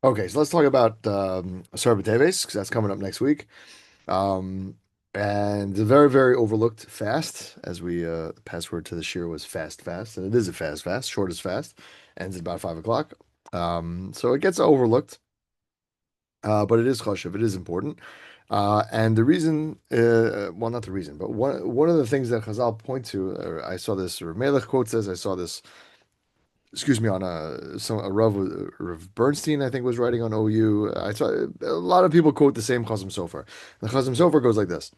Okay, so let's talk about Asara because that's coming up next week. Um, and the very, very overlooked fast, as we the password to this year was fast, and it is a fast, short is fast, ends at about 5 o'clock. So it gets overlooked, but it is chashuv, it is important. And the reason, well, not the reason, but one of the things that Chazal point to, I saw this, or Melech quotes this, I saw this, excuse me, on a Rav Bernstein, I think, was writing on OU. I saw a lot of people quote the same Chasam Sofer. The Chasam Sofer goes like this: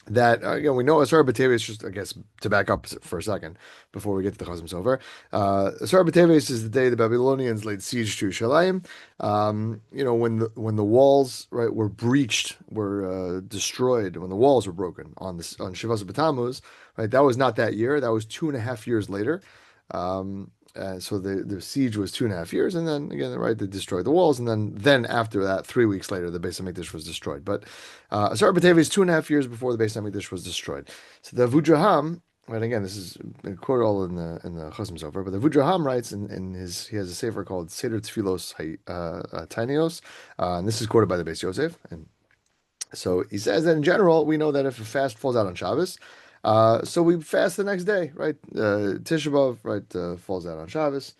that again, we know Asar B'Teves. Just I guess to back up for a second before we get to the Chasam Sofer, Asar B'Teves is the day the Babylonians laid siege to Shalayim. When the walls were breached, were destroyed, when the walls were broken on Shivas B'Tammuz, right? That was not that year. That was 2.5 years later. So the siege was 2.5 years, and then again, right, they destroyed the walls, and then after that, 3 weeks later, the Beis Hamikdash was destroyed. But Asar B'Teves is 2.5 years before the Beis Hamikdash was destroyed. So the Avudraham, right, again, this is quoted all in the Chasam Sofer, but the Avudraham writes in his he has a sefer called Seder Tfilos Tainios, and this is quoted by the Beis Yosef, and so he says that in general, we know that if a fast falls out on Shabbos, so we fast the next day, right? Tisha B'Av, right, falls out on Shabbos.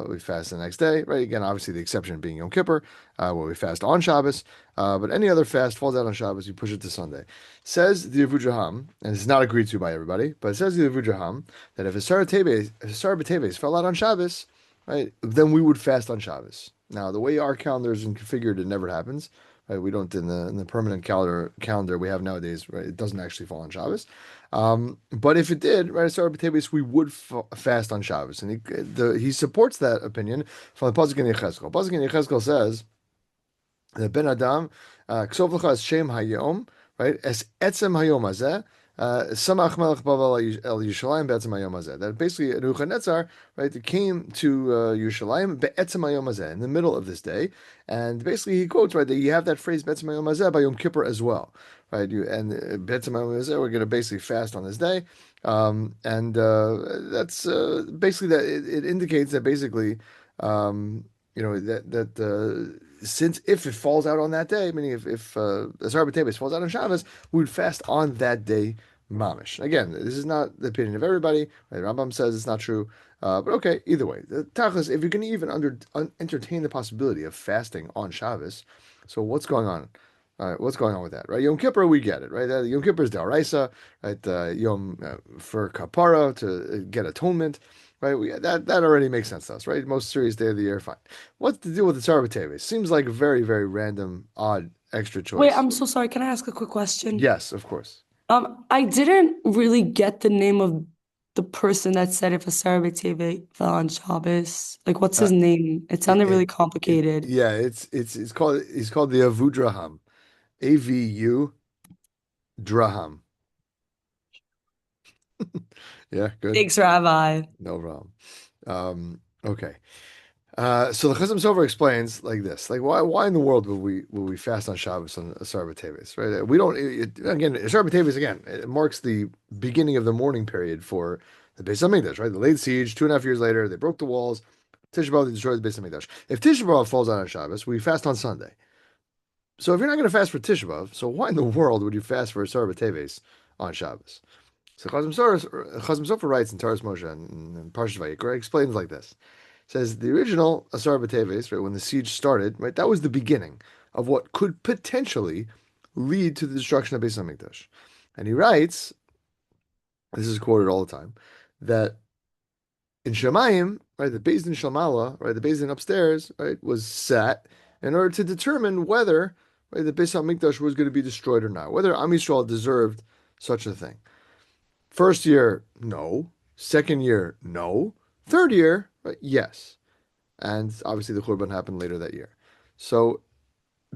We fast the next day, right? Again, obviously the exception being Yom Kippur, where we fast on Shabbos. But any other fast falls out on Shabbos, you push it to Sunday. Says the Avudraham, and it's not agreed to by everybody, but it says the Avudraham that if a Sarah B'Teves fell out on Shabbos, right, then we would fast on Shabbos. Now, the way our calendar is configured, it never happens. Right, we don't in the permanent calendar we have nowadays. Right, it doesn't actually fall on Shabbos. But if it did, right, Asara B'Teves, we would fast on Shabbos, and he supports that opinion from the pasuk in Yechezkel. Pasuk in Yechezkel says that Ben Adam Ksov Lecha Es Shem Hayom, right, Es Etzem Hayom Hazeh. Samach Melech Bavel El Yushalayim Be'etzem Hayom Hazeh. That basically Nebuchadnezzar, right, came to Yushalayim Be'etzem Hayom Hazeh, in the middle of this day, and basically he quotes, right, that you have that phrase Be'etzem Hayom Hazeh by Yom Kippur as well, right? Be'etzem Hayom Hazeh, we're going to basically fast on this day, and that's basically that it indicates that basically, since if it falls out on that day, meaning if Asar B'Teves falls out on Shabbos, we would fast on that day, mamish. Again, this is not the opinion of everybody. Right? Rambam says it's not true, but okay. Either way, the tachlis, if you're going to even entertain the possibility of fasting on Shabbos, so what's going on? All right, what's going on with that, right? Yom Kippur, we get it, right? Yom Kippur is Daraisa, right? Yom for kapara to get atonement, right? That already makes sense to us, right? Most serious day of the year, fine. What's the deal with the Tzar Seems like a very, very random, odd, extra Wait, choice. I'm so sorry. Can I ask a quick question? Yes, of course. I didn't really get the name of the person that said if a Sarah fell on Shabbos. Like, what's Uh, his name? It it, sounded it, really complicated. yeah, he's called the Avudraham, Avu Draham. Yeah, good. Thanks, Rabbi. No problem. Okay. So the Chasam Sofer explains like this: like why in the world would we fast on Shabbos on Asar B'Teves, right? We don't again Asar B'Teves again. It marks the beginning of the mourning period for the Beis Hamikdash, right? The late siege. 2.5 years later, they broke the walls. Tisha B'av, they destroyed the Beis Hamikdash. If Tisha B'av falls out on Shabbos, we fast on Sunday. So if you're not going to fast for Tisha B'av, so why in the world would you fast for Asar B'Teves on Shabbos? So Chazam Sofer writes in Taras Moshe and Parshas Vayikra explains like this: says the original Asar B'Teves, right, when the siege started, right, that was the beginning of what could potentially lead to the destruction of Beis Hamikdash. And he writes, this is quoted all the time, that in Shemayim, right, the Beis Din Shalmala, right, the Beis Din upstairs, right, was set in order to determine whether, right, the Beis Hamikdash was going to be destroyed or not, whether Am Yisrael deserved such a thing. First year, no. Second year, no. Third year, yes. And obviously the Khurban happened later that year. So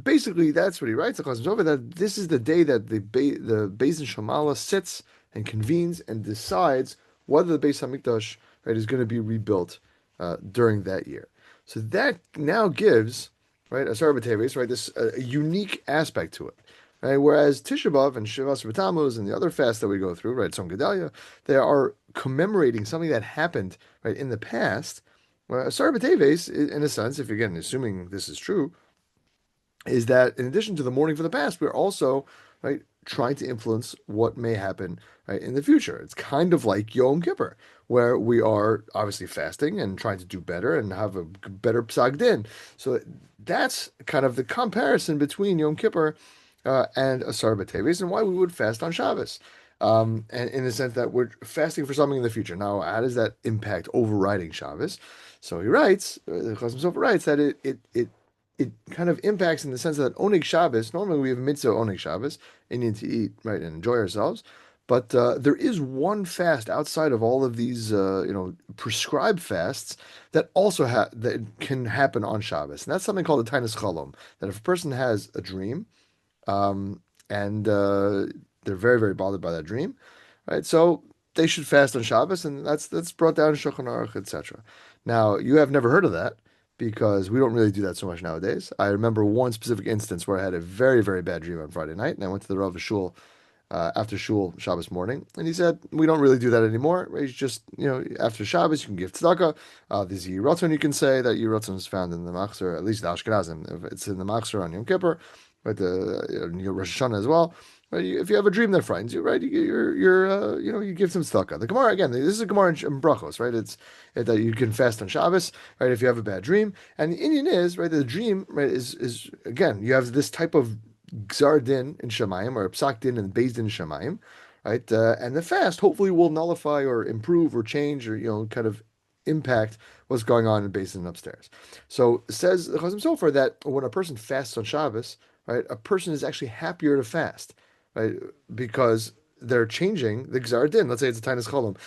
basically, that's what he writes, over that this is the day that the Beis Shamala sits and convenes and decides whether the Beis Hamikdash, right, is going to be rebuilt during that year. So that now gives, right, Asar B'Teves, right, this unique aspect to it. Right? Whereas Tisha B'Av and Shivas B'Tammuz and the other fasts that we go through, right, Tzom Gedalia, they are commemorating something that happened, right, in the past, Well, Asara B'Teves, in a sense, if again, assuming this is true, is that in addition to the mourning for the past, we're also right trying to influence what may happen right in the future. It's kind of like Yom Kippur, where we are obviously fasting and trying to do better and have a better psag din. So that's kind of the comparison between Yom Kippur and Asar B'Teves and why we would fast on Shabbos. And in the sense that we're fasting for something in the future. Now, how does that impact overriding Shabbos? So he writes, the Chasam Sofer writes that it kind of impacts in the sense that Oneg Shabbos, normally we have mitzvah Oneg Shabbos, Indian to eat, right, and enjoy ourselves. But there is one fast outside of all of these, prescribed fasts that also that can happen on Shabbos, and that's something called a Tainus Chalom. That if a person has a dream, um, and they're very, very bothered by that dream, right? So they should fast on Shabbos, and that's brought down in Shulchan Aruch, etc. Now, you have never heard of that because we don't really do that so much nowadays. I remember one specific instance where I had a very, very bad dream on Friday night, and I went to the Rav Shul after shul Shabbos morning, and he said we don't really do that anymore. It's just after Shabbos you can give tzedakah. There's a yiratzon you can say that yiratzon is found in the machzor, at least the Ashkenazim. If it's in the machzor on Yom Kippur, but the Rosh Hashanah as well. Right? If you have a dream that frightens you, right, you give some tzedakah. The Gemara again, this is a Gemara in Brachos, right? That you can fast on Shabbos, right? If you have a bad dream, and the Indian is right, the dream right is again you have this type of Gzar Din in Shemayim or Psak Din and Beis Din in Shemayim, right? And the fast hopefully will nullify or improve or change or kind of impact what's going on in Beis Din upstairs. So says the Chazam Sofer that when a person fasts on Shabbos, right, a person is actually happier to fast, right, because they're changing the Gzar Din. Let's say it's a Tainus Cholam.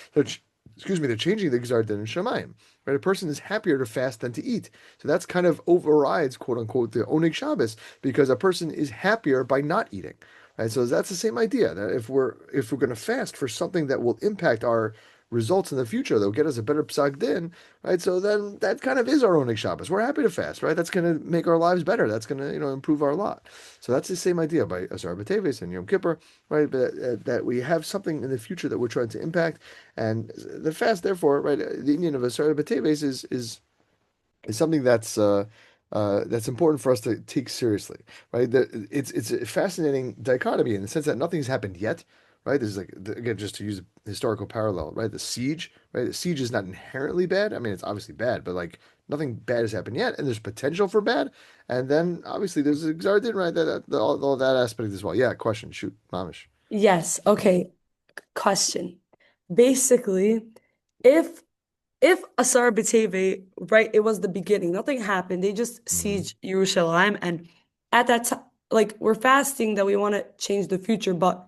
Excuse me, they're changing the Gzar Din in Shemayim. Right, a person is happier to fast than to eat. So that's kind of overrides, quote unquote, the Oneg Shabbos because a person is happier by not eating. Right, so that's the same idea that if we're going to fast for something that will impact our results in the future, that'll get us a better psag din, right? So then that kind of is our Oneg Shabbos. We're happy to fast, right? That's going to make our lives better. That's going to improve our lot. So that's the same idea by Asar B'Teves and Yom Kippur, right? But, that we have something in the future that we're trying to impact, and the fast, therefore, right? The Indian of Asar B'Teves is something that's important for us to take seriously, right? It's a fascinating dichotomy in the sense that nothing's happened yet, right? There's like again, just to use a historical parallel, right? The siege, right? The siege is not inherently bad. I mean, it's obviously bad, but like nothing bad has happened yet, and there's potential for bad. And then obviously there's a Xar Din, right? All that aspect as well. Yeah, question, shoot, mamish. Yes. Okay. Question. Basically, if Asar B'Teve, right, it was the beginning. Nothing happened. They just Hmm. sieged Jerusalem, and at that time, like we're fasting that we want to change the future, but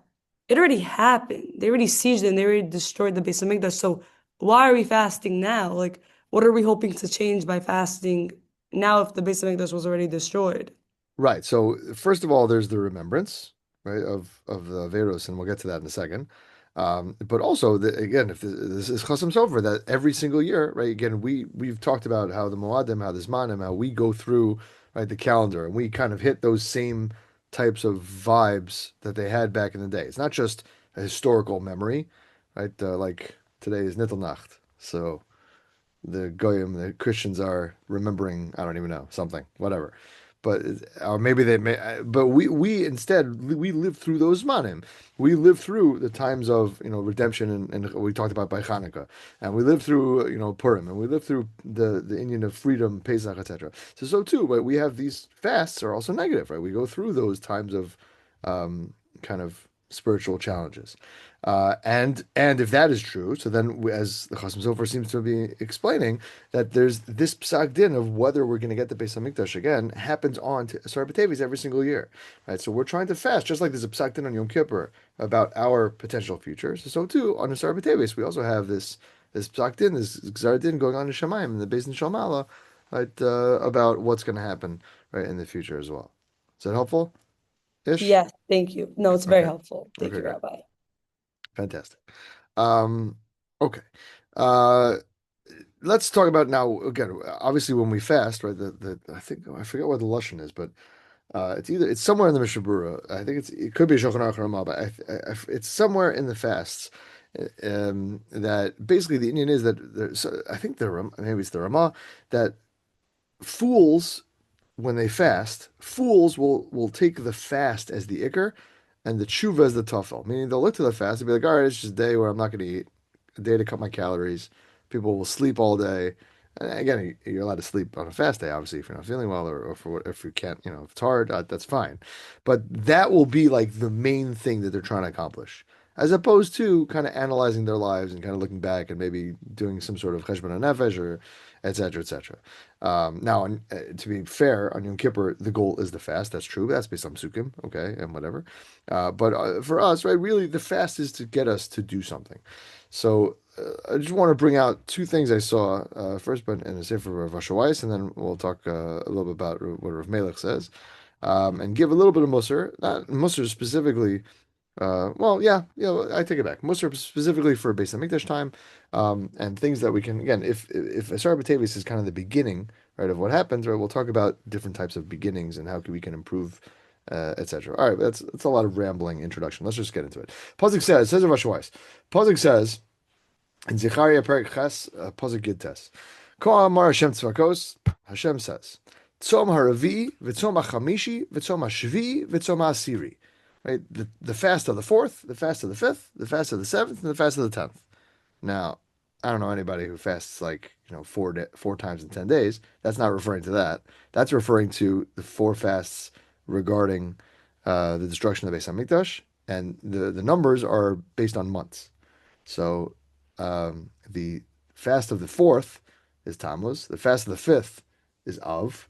it already happened. They already sieged and they already destroyed the Beis Hamikdash. So why are we fasting now? Like, what are we hoping to change by fasting now if the Beis Hamikdash was already destroyed? Right. So first of all, there's the remembrance, right, of the Veros, and we'll get to that in a second. But also, again, if this is Chasam Sofer, that every single year, right? Again, we've talked about how the Moadim, how the Zmanim, how we go through right the calendar, and we kind of hit those same types of vibes that they had back in the day. It's not just a historical memory, right? Like today is Nittelnacht, so the Goyim, the Christians are remembering, I don't even know, something, whatever. But or maybe they may, but we instead we live through those manim. We live through the times of redemption and we talked about by Hanukkah, and we live through Purim, and we live through the Indian of freedom, Pesach, etc. So too, but we have these fasts are also negative, right? We go through those times of kind of spiritual challenges. And if that is true, so then as the Chasam Sofer seems to be explaining, that there's this psak din of whether we're going to get the Beis Hamikdash again happens on to Asar B'Teves every single year, right? So we're trying to fast, just like there's a psak din on Yom Kippur about our potential future. So too on Asar B'Teves we also have this psak din, this gzar din going on in Shemayim in the Beis Din Shalmala, right? About what's going to happen right in the future as well. Is that helpful? Ish. Yes, thank you. No, it's very Okay. helpful. Thank Okay. you, Great. Rabbi. Fantastic. Um, okay. Uh, let's talk about now again. Obviously, when we fast, right? The I think I forget what the lashon is, but it's somewhere in the Mishnah Berurah. I think it could be Shulchan Aruch Ramah, but it's somewhere in the fasts. that basically the Indian is that so I think maybe it's the Rama that fools when they fast, fools will take the fast as the ikr and the tshuva as the tafel. Meaning they'll look to the fast and be like, all right, it's just a day where I'm not going to eat, a day to cut my calories. People will sleep all day. And again, you're allowed to sleep on a fast day, obviously, if you're not feeling well or for what, if you can't, if it's hard, that's fine. But that will be like the main thing that they're trying to accomplish, as opposed to kind of analyzing their lives and kind of looking back and maybe doing some sort of cheshbon nefesh or et cetera, et cetera. Now, to be fair, on Yom Kippur, the goal is the fast. That's true. That's based on Sukkim, okay, and whatever. But for us, right, really, the fast is to get us to do something. So I just want to bring out two things I saw first, but in the Sefer of Rav Weiss, and then we'll talk a little bit about what Rav Melech says, and give a little bit of Mussar, not Mussar specifically well, yeah, I take it back. Mussar specifically for Beis Hamikdash time, and things that we can again, if Asara B'Tevis is kind of the beginning, right, of what happens, right, we'll talk about different types of beginnings and how we can improve, etc. All right, that's a lot of rambling introduction. Let's just get into it. Pasuk says Rav Weiss. Pasuk says in Zechariah Perek Ches, Pasuk Gid Tes. Ko Amar Hashem Tzvakos. Hashem says, Tzom Haravi, V'Tzom HaChamishi, V'Tzom HaShvi, V'Tzom HaAsiri. Right, the fast of the fourth, the fast of the fifth, the fast of the seventh, and the fast of the 10th. Now, I don't know anybody who fasts like four times in 10 days. That's not referring to that. That's referring to the four fasts regarding the destruction of the Beis Hamikdash, and the numbers are based on months. So the fast of the fourth is Tammuz. The fast of the fifth is Av.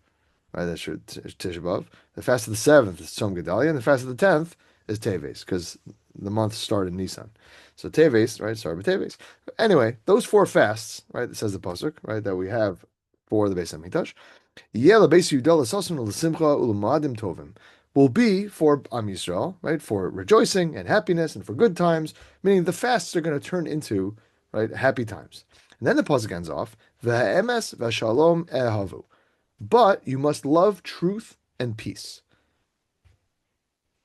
Right, that's Tisha B'Av. The fast of the seventh is Tzom Gedalia, and the fast of the 10th is Teves, because the months start in Nisan. So Teves, right, start with Teves. Anyway, those four fasts, right, it says the pasuk, right, that we have for the Beis Hamikdash, will be for Am Yisrael, right, for rejoicing and happiness and for good times, meaning the fasts are going to turn into, right, happy times. And then the pasuk ends off, V'ha'emes v'shalom ehavu. But you must love truth and peace.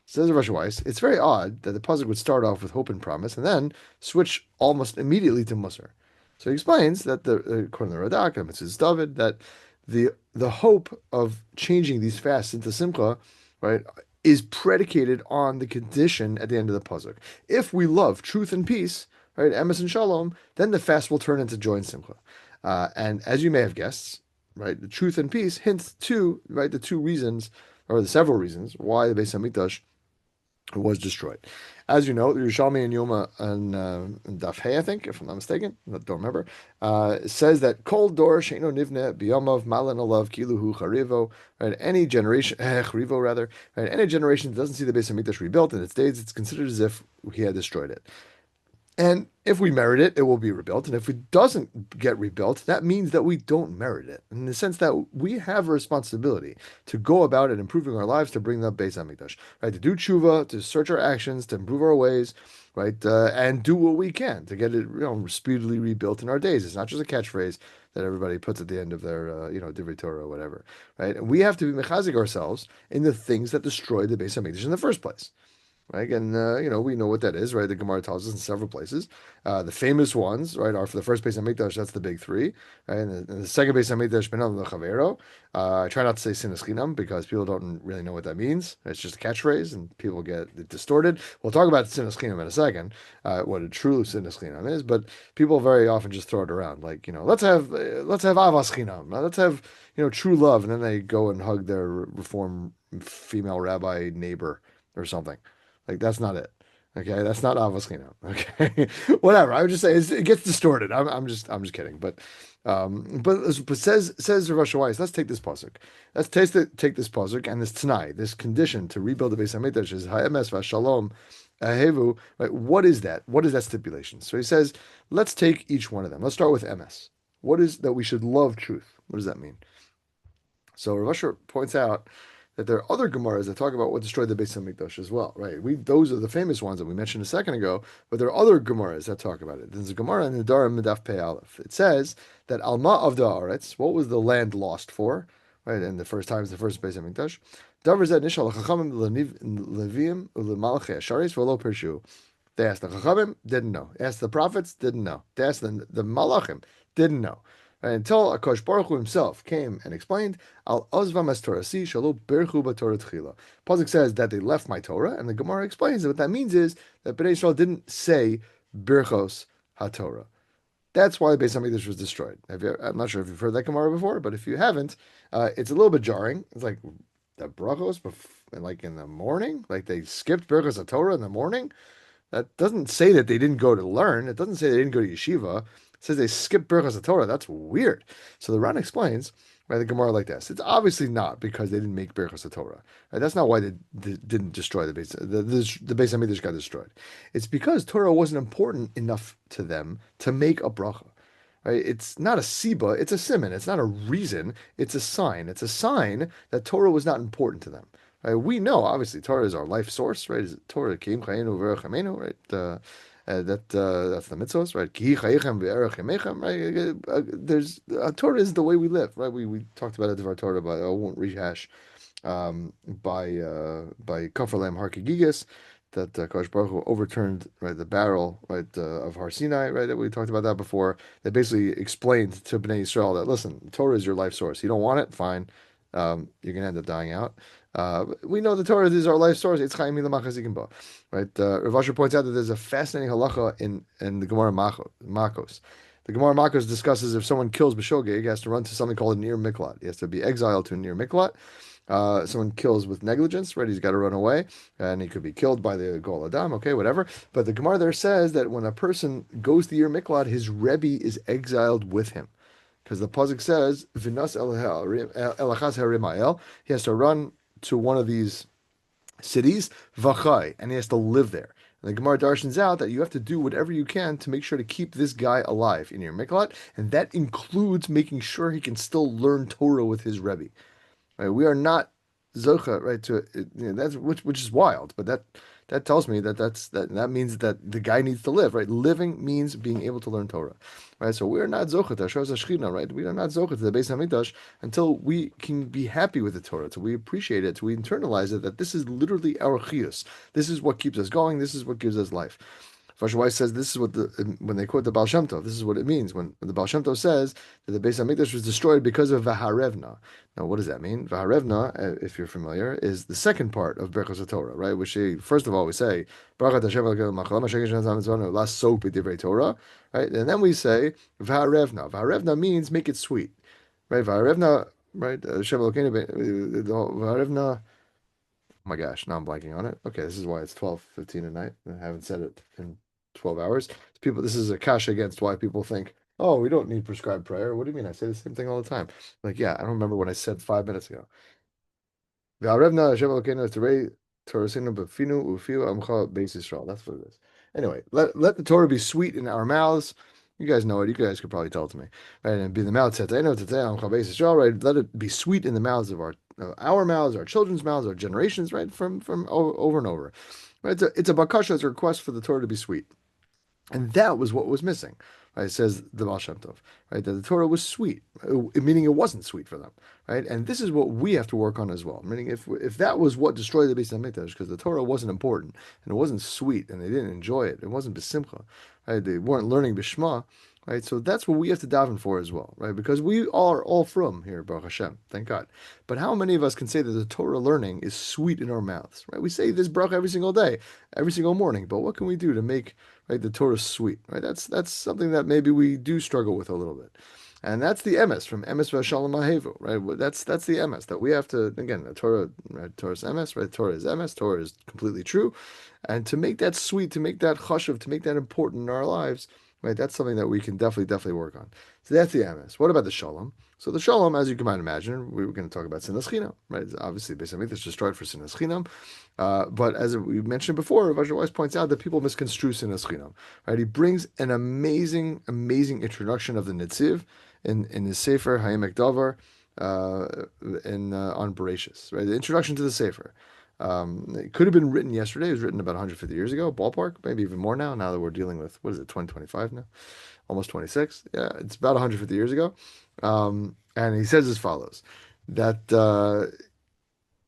Says Rav Weiss, it's very odd that the pasuk would start off with hope and promise and then switch almost immediately to Mussar. So he explains that according to the Radak and Mrs. David, that the hope of changing these fasts into Simcha, right, is predicated on the condition at the end of the pasuk. If we love truth and peace, right, emes and shalom, then the fast will turn into joy and Simcha. And as you may have guessed, right, the truth and peace hints to, right, the two reasons or the several reasons why the Beis Hamikdash was destroyed. As you know, the Yerushalmi and Yoma and Daf Hey, I think, if I'm not mistaken, I don't remember, says that Kol Dor Sheino Nivne Biyamav Malan Alav Kiluhu Charivo, right? Any generation, Charivo rather, right? Any generation that doesn't see the Beis Hamikdash rebuilt in its days, it's considered as if he had destroyed it. And if we merit it, it will be rebuilt. And if it doesn't get rebuilt, that means that we don't merit it. In the sense that we have a responsibility to go about it, improving our lives, to bring the Beis Hamikdash, right? To do tshuva, to search our actions, to improve our ways, right? And do what we can to get it, speedily rebuilt in our days. It's not just a catchphrase that everybody puts at the end of their, Divrei Torah or whatever, right? And we have to be mechazik ourselves in the things that destroyed the Beis Hamikdash in the first place. Right, and we know what that is, right? The Gemara tells us in several places. The famous ones, right, are for the first Beis Hamikdash. That's the big three, right? And the second Beis Hamikdash, Benam Lechavero. I try not to say Sinas Chinam because people don't really know what that means. It's just a catchphrase, and people get it distorted. We'll talk about Sinas Chinam in a second, what a true Sinas Chinam is. But people very often just throw it around, like let's have Avas Chinam, let's have true love, and then they go and hug their Reform female rabbi neighbor or something. Like that's not it. Okay, that's not Avodah. Okay, whatever. I would just say it gets distorted. I'm just kidding. But says Rav Weiss, let's take this pasuk. Let's take this pasuk and this Tanai, this condition to rebuild the Beis Hamikdash is Ha'emes v'Shalom Ahevu. Right? What is that? What is that stipulation? So he says, let's take each one of them. Let's start with MS. What is that we should love truth? What does that mean? So Rav Asher points out that there are other Gemaras that talk about what destroyed the Beis Hamikdash as well, right? Those are the famous ones that we mentioned a second ago, but there are other Gemaras that talk about it. There's a Gemara in the Nedarim Medaf Pei Aleph. It says that Alma of the Aretz, what was the land lost for, right? And the first times, the first Beis Hamikdash, Davar Zed Nishal Chachamim Leviim Ulemalchei Asharis V'lo Pirshu. They asked the Chachamim, didn't know. They asked the prophets, didn't know. They asked the Malachim, didn't know. Right, until Akash Baruch Hu himself came and explained, Al Ozvam as Torah si shalo birchu b'Torah tchila. Pasuk says that they left my Torah, and the Gemara explains that what that means is that Bnei Israel didn't say birchos haTorah. That's why the Beis Hamikdash was destroyed. I'm not sure if you've heard that Gemara before, but if you haven't, it's a little bit jarring. It's like the brachos, like in the morning, like they skipped brachos Torah in the morning. That doesn't say that they didn't go to learn. It doesn't say they didn't go to yeshiva. It says they skipped Birchas Torah. That's weird. So the Ran explains by the Gemara like this. It's obviously not because they didn't make Birchas Torah. Right? That's not why they didn't destroy the base. The Beis Hamikdash got destroyed. It's because Torah wasn't important enough to them to make a bracha. Right? It's not a siba. It's a siman. It's not a reason. It's a sign. It's a sign that Torah was not important to them. Right? We know, obviously, Torah is our life source, right? Is Torah Kim Chayenu V'Erech right? That's the mitzvos, right? Ki Chayechem V'Erech Yemechem, right? There's Torah is the way we live, right? We talked about it of our Torah, but I won't rehash by Kafar Lam Har Kegigis that Kosh Baruch Hu overturned right the barrel right of Har Sinai, right, that we talked about that before, that basically explained to Bnei Israel that listen, Torah is your life source. You don't want it, fine. You're gonna end up dying out. We know the Torah is our life source. It's Chaim Milam Machazikim Ba, right? Rav Asher points out that there's a fascinating halacha in the Gemara Makos. The Gemara Makos discusses if someone kills B'shogeg, he has to run to something called a near miklat. He has to be exiled to a near miklat. Someone kills with negligence, right? He's got to run away, and he could be killed by the Gol Adam, okay, whatever. But the Gemara there says that when a person goes to your miklat, his Rebbe is exiled with him. Because the Pasuk says, Vinas elachas harimael, he has to run to one of these cities, Vachai, and he has to live there. And the Gemara darshans out that you have to do whatever you can to make sure to keep this guy alive in your miklat, and that includes making sure he can still learn Torah with his Rebbe. Right? We are not zocha, right? That's which is wild, but that tells me that means that the guy needs to live, right? Living means being able to learn Torah, right? So we are not zocha to Hashem Shechina, right? We are not zocha to the Beis Hamikdash until we can be happy with the Torah, until we appreciate it, until we internalize it, that this is literally our chiyus. This is what keeps us going. This is what gives us life. Farshad Weiss says this is what when they quote the Baal Shem Tov, this is what it means when the Baal Shem Tov says that the Beis Hamikdash was destroyed because of Vaharevna. Now, what does that mean? Vaharevna, if you're familiar, is the second part of Berachos Torah, right? Which first of all we say Baruch Hashem Elokeinu Melech Haolam Asher Yishon Zman Las Sok B'Divrei Torah, right? And then we say Vaharevna. Vaharevna means make it sweet, right? Vaharevna, right? Hashem Elokeinu Vaharevna. Oh my gosh, now I'm blanking on it. Okay, this is why it's 12:15 at night. I haven't said it in 12 hours. People, this is a kasha against why people think, oh, we don't need prescribed prayer. What do you mean? I say the same thing all the time. Like, yeah, I don't remember what I said 5 minutes ago. That's what it is. Anyway, let the Torah be sweet in our mouths. You guys know it. You guys could probably tell it to me. Right? And be in the mouth, right? Let it be sweet in the mouths of our mouths, our children's mouths, our generations, right? From over and over. Right? It's a bakasha, it's a request for the Torah to be sweet. And that was what was missing. Right? It says the Baal Shem Tov, right? That the Torah was sweet, meaning it wasn't sweet for them, right? And this is what we have to work on as well. Meaning, if that was what destroyed the Beis Hamikdash, because the Torah wasn't important and it wasn't sweet and they didn't enjoy it, it wasn't besimcha, right? They weren't learning bishma, right? So that's what we have to daven for as well, right? Because we are all from here, Baruch Hashem, thank God. But how many of us can say that the Torah learning is sweet in our mouths, right? We say this bracha every single day, every single morning, but what can we do to make right the Torah sweet, right? That's something that maybe we do struggle with a little bit. And that's the emes from emes v'shalom ahevu, right? That's the emes that we have to again. The Torah, right? Torah's emes, right? Torah is emes. Torah is completely true, and to make that sweet, to make that chashuv, to make that important in our lives, right? That's something that we can definitely work on. So that's the emes. What about the shalom? So the shalom, as you can imagine, we were going to talk about sinas chinam, right? It's obviously, Beis Hamikdash destroyed for sinas chinam, but as we mentioned before, Rav Asher Weiss points out that people misconstrue sinas chinam, right? He brings an amazing introduction of the Netziv in his Sefer Hayemek Davar on Bereshis, right? The introduction to the Sefer. It could have been written yesterday. It was written about 150 years ago, ballpark, maybe even more now. Now that we're dealing with what is it, 2025 now, almost 26. Yeah, it's about 150 years ago. And he says as follows: that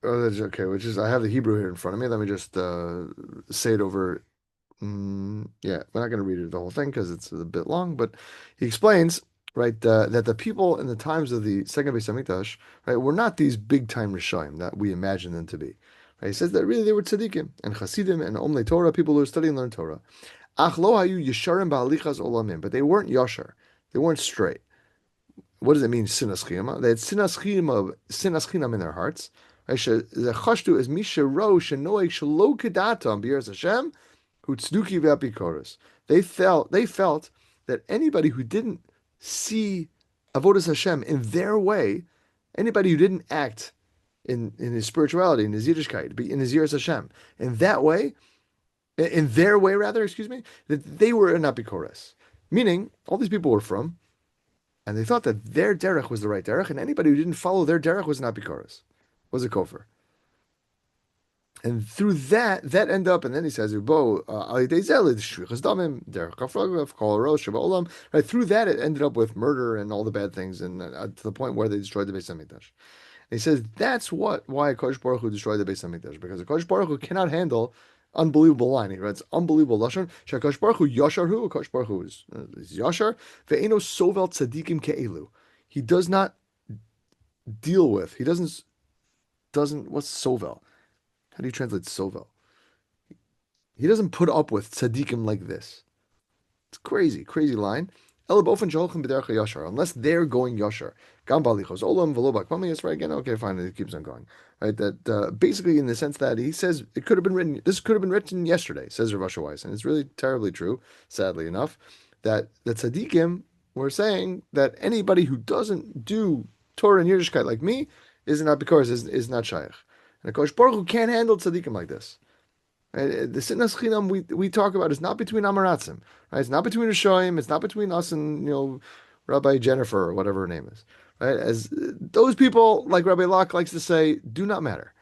okay, which is I have the Hebrew here in front of me. Let me just say it over Yeah, we're not going to read it the whole thing because it's a bit long, but he explains, right, that the people in the times of the second Beis Hamikdash, right, were not these big time Rishonim that we imagine them to be. Right? He says that really they were tzaddikim and chasidim and omlei Torah, people who study and learn Torah. Ach lo hayu yesharim ba'alichas olamim, but they weren't yashar, they weren't straight. What does it mean, sinas chiyama? They had sinas chinam in their hearts. The chashtu is misha ro shenoeg shelo kedatam b'yeres Hashem hu tzduki v'apikoros. They felt that anybody who didn't see avodas Hashem in their way, anybody who didn't act in his spirituality, in his Yiddishkeit, in his Yiras Hashem, in that way, in their way rather, excuse me, that they were an apikoros. Meaning, all these people were from and they thought that their derech was the right derech, and anybody who didn't follow their derech was not bikaris, was a kofar. And through that end up, and then he says, "Bo right through that, it ended up with murder and all the bad things, and to the point where they destroyed the Beis Hamikdash. And he says that's why Kodesh Baruch Hu destroyed the Beis Hamikdash, because Kodesh Baruch Hu cannot handle unbelievable line. He writes unbelievable lashon. Shakadosh Baruch Hu yashar hu. Kodesh Baruch Hu is yashar. Ve'eno sovel tzadikim ke'elu. He does not deal with. He doesn't. What's sovel? How do you translate sovel? He doesn't put up with tzaddikim like this. It's crazy, crazy line. Unless they're going yashar. Right again. Okay, fine. It keeps on going. Right. That basically, in the sense that he says it could have been written. This could have been written yesterday, says Rav Asher Weiss, and it's really terribly true. Sadly enough, that the tzaddikim were saying that anybody who doesn't do Torah and Yiddishkeit like me is not because is not shaykh. And Kosh Baruch Hu can't handle tzaddikim like this. Right? The sinas chinam we talk about is not between amaratzim. Right? It's not between Rishoyim. It's not between us and Rabbi Jennifer or whatever her name is. Right? As those people, like Rabbi Locke likes to say, do not matter.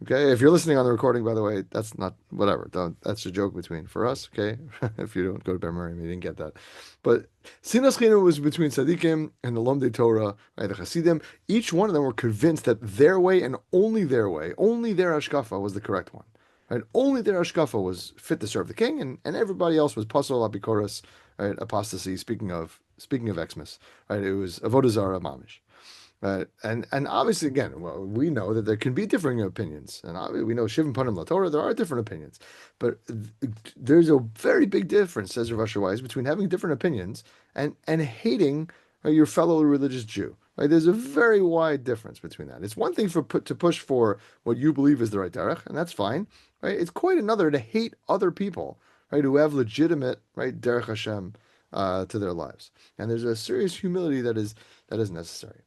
Okay, if you're listening on the recording, by the way, that's not whatever. That's a joke between for us. Okay, if you don't go to Baer Miriam, you didn't get that. But sinas chinam was between tzaddikim and the Lomdei Torah, right, the Hasidim. Each one of them were convinced that their way and only their way, only their hashkafa was the correct one. Right? Only their hashkafa was fit to serve the king, and everybody else was pasol apikoros, right? Apostasy. Speaking of Xmas, right? It was avodah zara mamish. And obviously, again, well, we know that there can be differing opinions, and we know Shivim Panim La Torah, there are different opinions, but there's a very big difference, says Rav Asher Weiss, between having different opinions and hating your fellow religious Jew. Right? There's a very wide difference between that. It's one thing to push for what you believe is the right derech, and that's fine. Right? It's quite another to hate other people, right, who have legitimate right derech Hashem to their lives, and there's a serious humility that is necessary.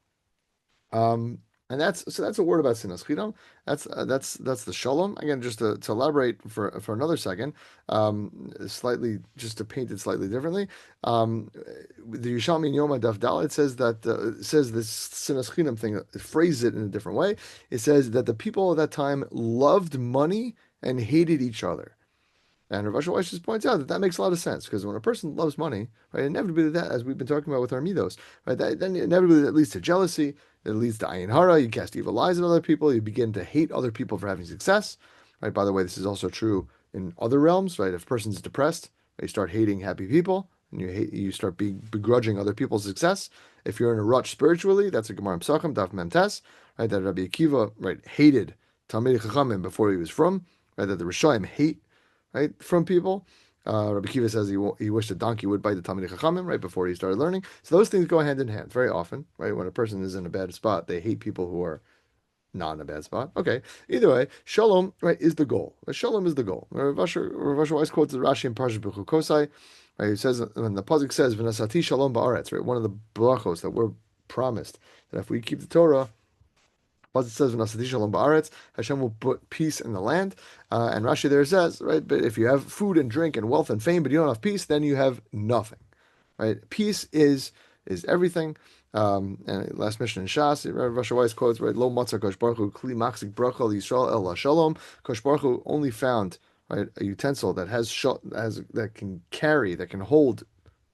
And that's a word about sinas chidam. That's the shalom. Again, just to elaborate for another second, slightly just to paint it slightly differently. The Yerushalmi in Yoma Daf Dalet says this sinas chidam thing. It phrases it in a different way. It says that the people at that time loved money and hated each other. And Rav Asher Weiss just points out that makes a lot of sense because when a person loves money, right, inevitably that, as we've been talking about with our midos, right, then inevitably that leads to jealousy, it leads to ayin hara. You cast evil eyes at other people. You begin to hate other people for having success, right? By the way, this is also true in other realms, right? If a person's depressed, right, you start hating happy people, and you start begrudging other people's success. If you're in a rut spiritually, that's a Gemara Pesachim Daf Mem Tes, right? That Rabbi Akiva, right, hated Talmidei Chachamim before he was from, right? That the Rishonim hate, right, from people. Rabbi Kiva says he wished a donkey would bite the Talmidei Chachamim right before he started learning. So those things go hand in hand very often, right? When a person is in a bad spot, they hate people who are not in a bad spot. Okay, either way, shalom, right, is the goal. Shalom is the goal. Rav Asher Weiss quotes the Rashi in Parshas Bechukosai, right? He says when the pasuk says "V'nasati shalom ba'aretz," right? One of the brachos that we're promised that if we keep the Torah. As it says, "V'nasati shalom ba'aretz," Hashem will put peace in the land. And Rashi there says, right, but if you have food and drink and wealth and fame, but you don't have peace, then you have nothing, right? Peace is everything. And last mission in Shas, Rav Asher Weiss quotes, right, "Lo matzah Kosh Baruch Hu kli machzik bracha Yisrael el shalom." Kosh Baruch Hu only found, right, a utensil that that can carry, that can hold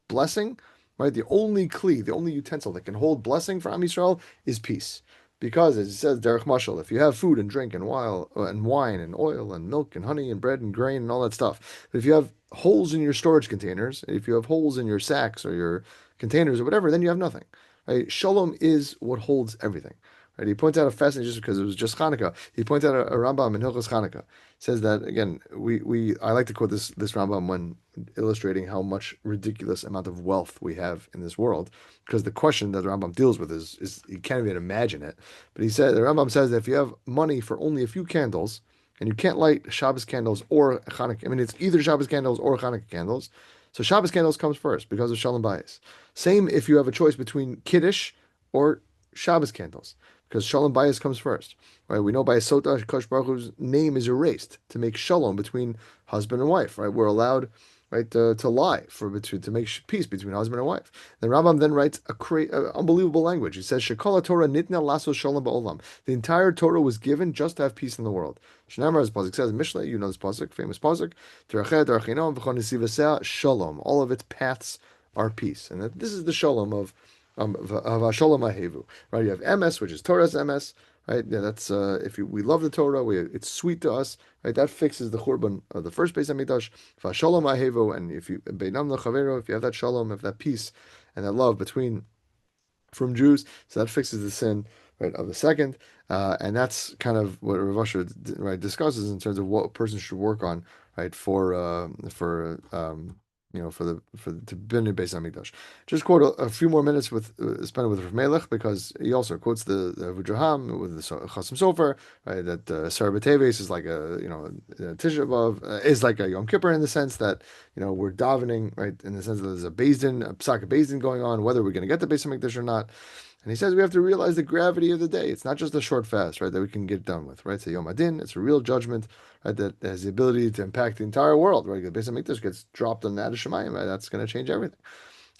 blessing, right? The only kli, the only utensil that can hold blessing for Am Yisrael is peace. Because, as it says, Derech Mashal, if you have food and drink and wine and oil and milk and honey and bread and grain and all that stuff, but if you have holes in your storage containers, if you have holes in your sacks or your containers or whatever, then you have nothing. Right? Shalom is what holds everything. Right? He points out a fascinating, just because it was just Hanukkah. He points out a Rambam in Hilchos Hanukkah. Says that again. We I like to quote this Rambam when illustrating how much ridiculous amount of wealth we have in this world, because the question that the Rambam deals with is you can't even imagine it. But he said the Rambam says that if you have money for only a few candles, and you can't light Shabbos candles or Hanukkah. I mean, it's either Shabbos candles or Hanukkah candles. So Shabbos candles comes first because of Shalom Bayis. Same if you have a choice between Kiddush or Shabbos candles, because Shalom Bayis comes first. Right? We know by Sota Kosh Baruch Hu's name is erased to make Shalom between husband and wife. Right? We're allowed, right, to lie to make peace between husband and wife. The Rambam then writes unbelievable language. He says, "Shekala Torah nitna lasso shalom ba'olam." The entire Torah was given just to have peace in the world. Shnamar, as pasuk says in Mishnah, you know this pasuk, famous pasuk, "Teracheh derachinam v'chon nesivaseh shalom." All of its paths are peace, and this is the shalom of shalom ahevu. Right? You have MS, which is Torah's MS. Right? Yeah, that's if we love the Torah, it's sweet to us. Right? That fixes the churban of the first Beis Hamikdash. Shalom ahevu, and if you beinam lechavero, if you have that shalom, if that peace and that love between from Jews, so that fixes the sin, right, of the second, and that's kind of what Rav Asher, right, discusses in terms of what a person should work on, right, for to build a Beis Hamikdash. Just quote a few more minutes with spent with Rav Melech, because he also quotes the Avodah with the Chasim Sofer, right, that Asara B'Teves is like Tisha B'Av is like a Yom Kippur, in the sense that we're davening, right, in the sense that there's a psak Beis Din going on, whether we're going to get the Beis Hamikdash or not. And he says we have to realize the gravity of the day. It's not just a short fast, right, that we can get done with, right? It's a Yom Adin. It's a real judgment, right, that has the ability to impact the entire world, right? The Beis Hamikdash gets dropped on Ad Shemayim, right? That's going to change everything.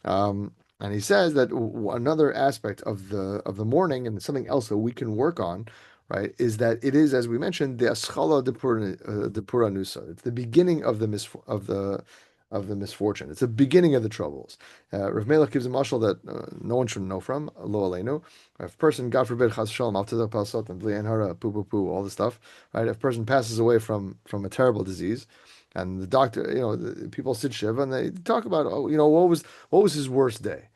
And he says that another aspect of the morning, and something else that we can work on, right, is that it is, as we mentioned, the Aschala de Puranusa. It's the beginning of the misfortune. It's the beginning of the troubles. Rav Melech gives a mashal that no one should know from, lo aleinu. If a person, God forbid, chas shalom, al tizak palsot, and bli hara, poo poo poo, all this stuff, right? If a person passes away from a terrible disease, and the doctor, the people sit shiva and they talk about, oh, what was his worst day?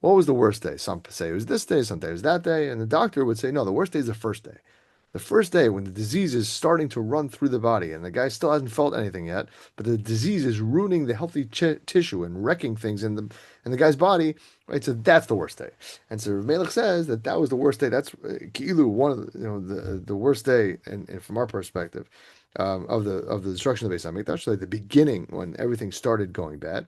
What was the worst day? Some say it was this day, some say it was that day, and the doctor would say, no, the worst day is the first day. The first day when the disease is starting to run through the body and the guy still hasn't felt anything yet, but the disease is ruining the healthy tissue and wrecking things in the guy's body, right? So that's the worst day. And so Rav Melech says that was the worst day. That's ki'ilu, one of the worst day, and from our perspective, of the destruction of the Beis Hamikdash, so like the beginning when everything started going bad.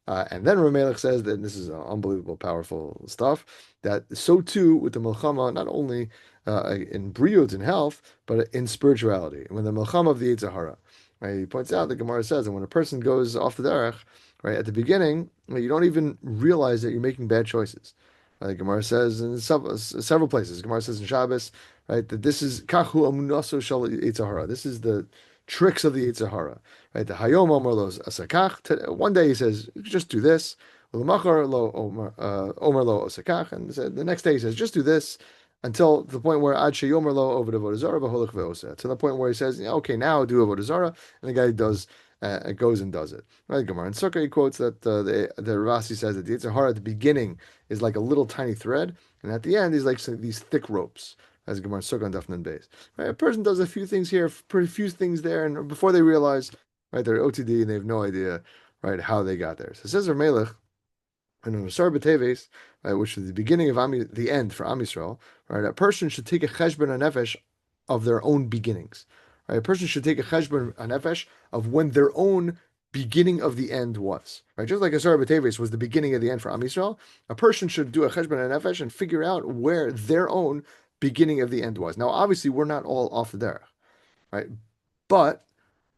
And then Rav Melech says that, and this is unbelievable, powerful stuff, that so too with the Milchama, not only in briut, in health, but in spirituality. When the Milchama of the Yetzer Hara, right? He points out, the Gemara says, and when a person goes off the derech, right, at the beginning, you don't even realize that you're making bad choices. The Gemara says in several places. The Gemara says in Shabbos, right, that this is kachu amunaso shal Yetzer Hara. This is the tricks of the Yetzer Hara, right? The Hayom Omer lo asakach. One day he says, just do this. L'machar lo Omer lo osakach, and the next day he says, just do this, until the point where Ad Sheyomer Lo over Avodah Zarah v'holech ve'oseh. To the point where he says, okay, now do Avodah Zarah, and the guy goes and does it. Right, Gemara. And Sukkah, he quotes that the Rasi says that the Yetzer Hara at the beginning is like a little tiny thread, and at the end is like these thick ropes. As Gemara Sukkah and Dafnan Beis. Right, a person does a few things here, pretty few things there, and before they realize, right, they're OTD and they have no idea, right, how they got there. So it says Melech, and in Mussar B'Teves, right, which is the beginning of the end for Am Yisrael, right, a person should take a cheshbon nefesh of their own beginnings. Right, a person should take a cheshbon nefesh of when their own beginning of the end was. Right, just like Asara B'Teves was the beginning of the end for Am Yisrael, a person should do a cheshbon nefesh and figure out where their own beginning of the end was. Now, obviously, we're not all off the derech, right? But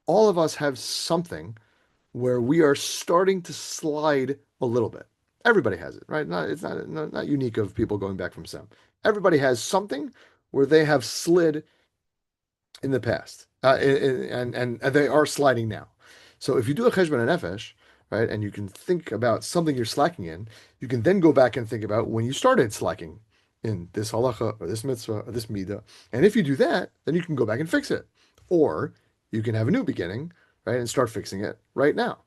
all of us have something where we are starting to slide a little bit. Everybody has it, right? It's not unique of people going back from Sem. Everybody has something where they have slid in the past, and they are sliding now. So if you do a cheshbon nefesh, right, and you can think about something you're slacking in, you can then go back and think about when you started slacking in this halacha or this mitzvah or this midah, and if you do that, then you can go back and fix it, or you can have a new beginning, right, and start fixing it right now.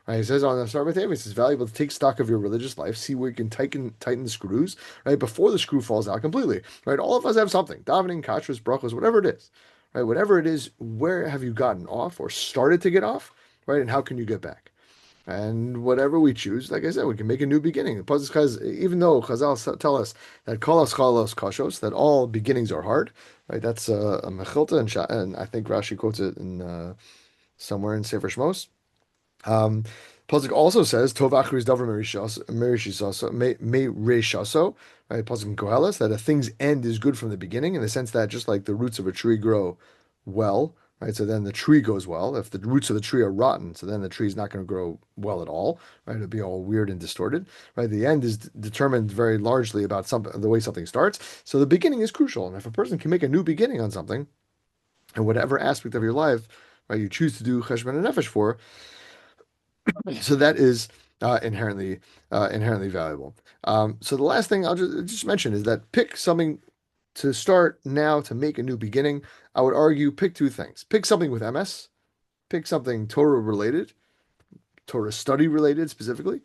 right? He says on the Asara it's valuable to take stock of your religious life, see where you can tighten the screws, right, before the screw falls out completely, right? All of us have something, davening, kashrus, brachos, whatever it is, right? Whatever it is, where have you gotten off or started to get off, right? And how can you get back? And whatever we choose, like I said, we can make a new beginning. Because even though Chazal tell us that kol haskalos kashos, that all beginnings are hard, right? That's a mechilta, and I think Rashi quotes it in somewhere in Sefer Shmos. Um, Pasuk also says, Tov achris davar merishisaso, me reshaso, right? Pasuk in Koheles, that a thing's end is good from the beginning, in the sense that just like the roots of a tree grow well, right? So then the tree goes well. If the roots of the tree are rotten, so then the tree is not going to grow well at all, right? It'll be all weird and distorted, right? The end is determined very largely about the way something starts. So the beginning is crucial, and if a person can make a new beginning on something, and whatever aspect of your life, right, you choose to do cheshbon and nefesh for, so that is inherently valuable. So the last thing I'll just mention is that pick something to start now to make a new beginning. I would argue pick two things. Pick something with MS. Pick something Torah related, Torah study related specifically,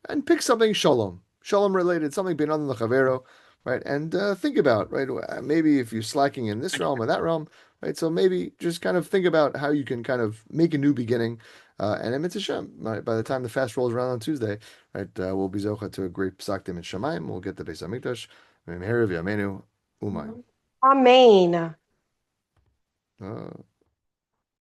and pick something shalom related, something beyond the chavero, right? And think about, right, maybe if you're slacking in this realm or that realm, right? So maybe just kind of think about how you can kind of make a new beginning. And in Mitzvah, right, by the time the fast rolls around on Tuesday, right, we'll be zocha to a great psak in Shemayim. We'll get the Beis Hamikdash. Miriam, Umay. Amen. Uh,